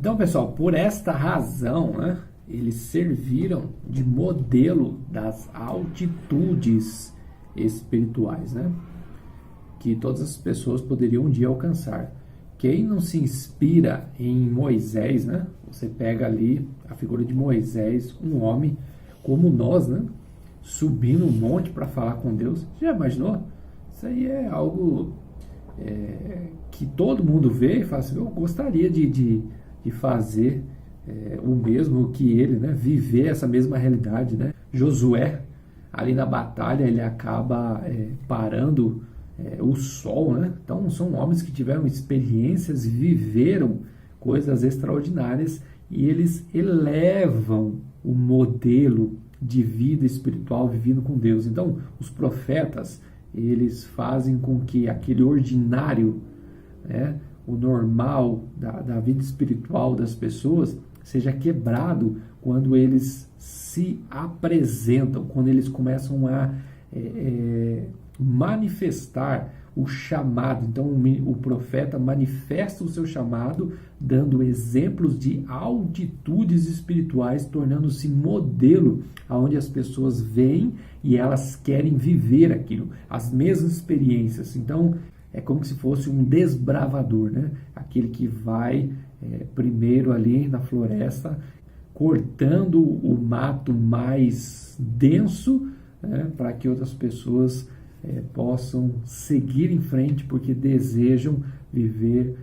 Então, pessoal, por esta razão, né, eles serviram de modelo das altitudes espirituais, né, que todas as pessoas poderiam um dia alcançar. Quem não se inspira em Moisés, né? Você pega ali a figura de Moisés, um homem como nós, né? Subindo um monte para falar com Deus. Já imaginou? Isso aí é algo que todo mundo vê e fala assim, eu gostaria de fazer o mesmo que ele, né? Viver essa mesma realidade, né? Josué, ali na batalha, ele acaba parando o sol, né? Então são homens que tiveram experiências e viveram coisas extraordinárias e eles elevam o modelo de vida espiritual vivido com Deus. Então os profetas, eles fazem com que aquele ordinário, né, o normal da vida espiritual das pessoas seja quebrado quando eles se apresentam, quando eles começam a manifestar o chamado. Então o profeta manifesta o seu chamado, dando exemplos de altitudes espirituais, tornando-se modelo aonde as pessoas veem e elas querem viver aquilo, as mesmas experiências. Então é como se fosse um desbravador, né? Aquele que vai primeiro ali na floresta, cortando o mato mais denso, né, para que outras pessoas possam seguir em frente, porque desejam viver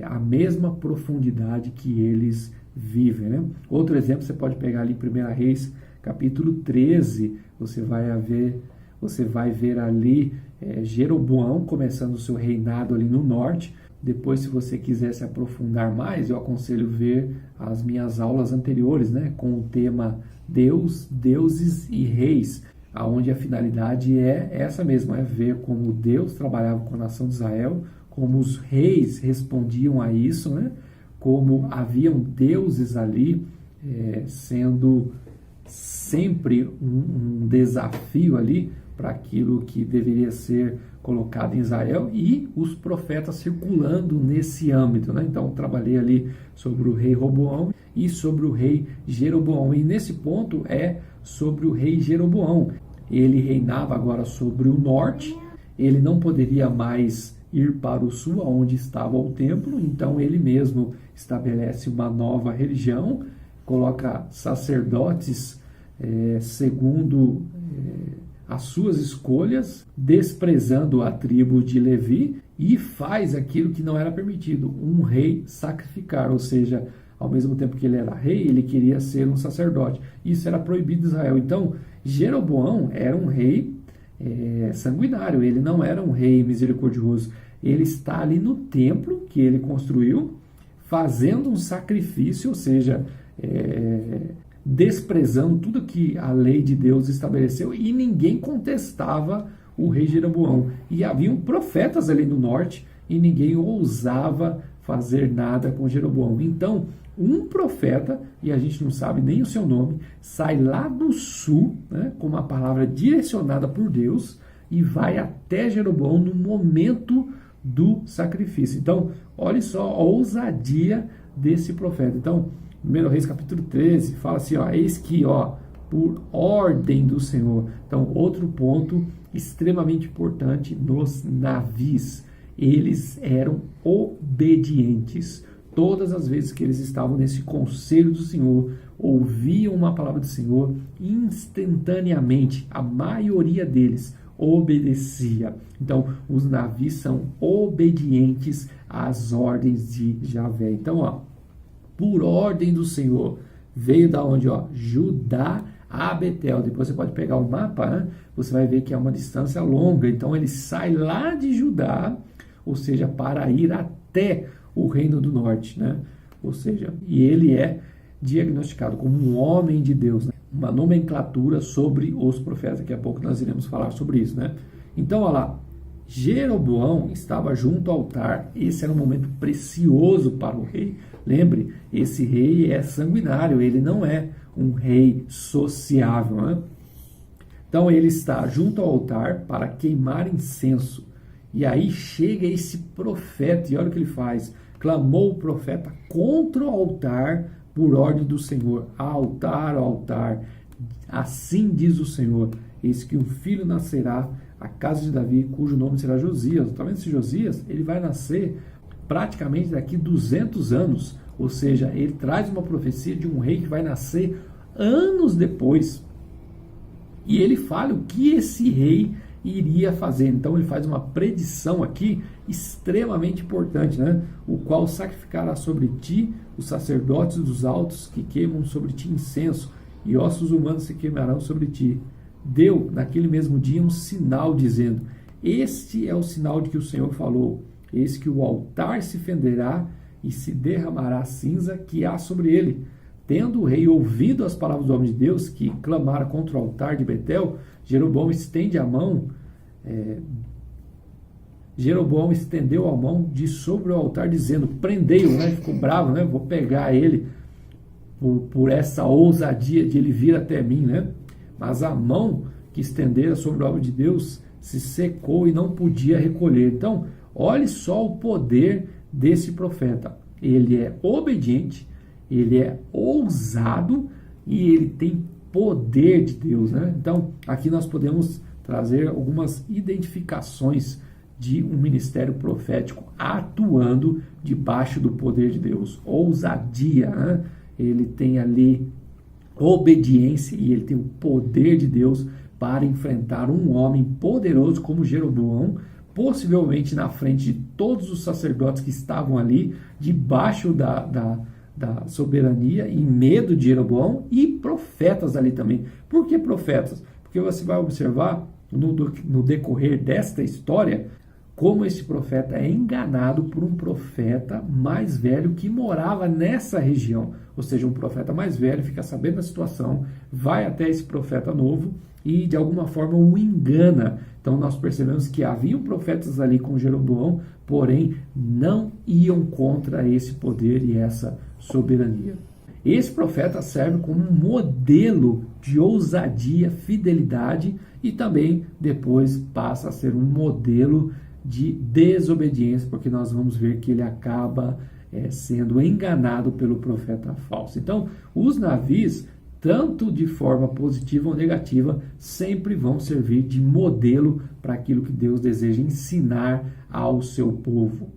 a mesma profundidade que eles vivem, né? Outro exemplo, você pode pegar ali em 1 Reis, capítulo 13, você vai ver ali Jeroboão começando o seu reinado ali no norte. Depois, se você quiser se aprofundar mais, eu aconselho ver as minhas aulas anteriores, né, com o tema Deus, Deuses e Reis, aonde a finalidade é essa mesma, é ver como Deus trabalhava com a nação de Israel, como os reis respondiam a isso, né? Como haviam deuses ali sendo sempre um desafio ali para aquilo que deveria ser colocado em Israel, e os profetas circulando nesse âmbito, né? Então, trabalhei ali sobre o rei Roboão e sobre o rei Jeroboão, e nesse ponto sobre o rei Jeroboão. Ele reinava agora sobre o norte, ele não poderia mais ir para o sul, onde estava o templo, então ele mesmo estabelece uma nova religião, coloca sacerdotes segundo as suas escolhas, desprezando a tribo de Levi, e faz aquilo que não era permitido, um rei sacrificar, ou seja, ao mesmo tempo que ele era rei, ele queria ser um sacerdote. Isso era proibido em Israel. Então, Jeroboão era um rei sanguinário, ele não era um rei misericordioso. Ele está ali no templo que ele construiu, fazendo um sacrifício, ou seja, desprezando tudo que a lei de Deus estabeleceu, e ninguém contestava o rei Jeroboão. E haviam profetas ali no norte, e ninguém ousava fazer nada com Jeroboão. Então, um profeta, e a gente não sabe nem o seu nome, sai lá do sul, né, com uma palavra direcionada por Deus, e vai até Jeroboão no momento do sacrifício. Então, olha só a ousadia desse profeta. Então, 1 Reis capítulo 13, fala assim, eis que, por ordem do Senhor. Então, outro ponto extremamente importante nos navios, eles eram obedientes. Todas as vezes que eles estavam nesse conselho do Senhor, ouviam uma palavra do Senhor, instantaneamente, a maioria deles obedecia. Então, os navios são obedientes às ordens de Javé. Então, por ordem do Senhor, veio da onde? Judá a Betel. Depois você pode pegar o mapa, né? Você vai ver que é uma distância longa. Então, ele sai lá de Judá, ou seja, para ir até o reino do norte, né? Ou seja, e ele é diagnosticado como um homem de Deus, né? Uma nomenclatura sobre os profetas. Daqui a pouco nós iremos falar sobre isso, né? Então, olha lá, Jeroboão estava junto ao altar. Esse era um momento precioso para o rei. Lembre, esse rei é sanguinário, ele não é um rei sociável, né? Então, ele está junto ao altar para queimar incenso. E aí chega esse profeta, e olha o que ele faz. clamou o profeta contra o altar por ordem do Senhor. Altar, altar, assim diz o Senhor, eis que um filho nascerá à casa de Davi, cujo nome será Josias. Está vendo esse Josias? Ele vai nascer praticamente daqui 200 anos, ou seja, ele traz uma profecia de um rei que vai nascer anos depois. E ele fala o que esse rei iria fazer. Então ele faz uma predição aqui extremamente importante, né? O qual sacrificará sobre ti os sacerdotes dos altos que queimam sobre ti incenso, e ossos humanos se queimarão sobre ti. Deu naquele mesmo dia um sinal, dizendo: este é o sinal de que o Senhor falou, eis que o altar se fenderá e se derramará a cinza que há sobre ele. Tendo o rei ouvido as palavras do homem de Deus, que clamara contra o altar de Betel, Jeroboão estendeu a mão de sobre o altar, dizendo: prendei-o, né? Ficou bravo, né? Vou pegar ele por essa ousadia de ele vir até mim, né? Mas a mão que estendera sobre a obra de Deus se secou e não podia recolher. Então, olhe só o poder desse profeta. Ele é obediente, ele é ousado e ele tem poder de Deus, né? Então, aqui nós podemos trazer algumas identificações de um ministério profético atuando debaixo do poder de Deus. Ousadia, né? Ele tem ali obediência e ele tem o poder de Deus para enfrentar um homem poderoso como Jeroboão, possivelmente na frente de todos os sacerdotes que estavam ali, debaixo da soberania e medo de Jeroboão, e profetas ali também. Por que profetas? Porque você vai observar no decorrer desta história como esse profeta é enganado por um profeta mais velho que morava nessa região. Ou seja, um profeta mais velho fica sabendo da situação, vai até esse profeta novo e de alguma forma o engana. Então nós percebemos que haviam profetas ali com Jeroboão, porém não iam contra esse poder e essa soberania. Esse profeta serve como um modelo de ousadia, fidelidade, e também depois passa a ser um modelo de desobediência, porque nós vamos ver que ele acaba sendo enganado pelo profeta falso. Então, os navios, tanto de forma positiva ou negativa, sempre vão servir de modelo para aquilo que Deus deseja ensinar ao seu povo.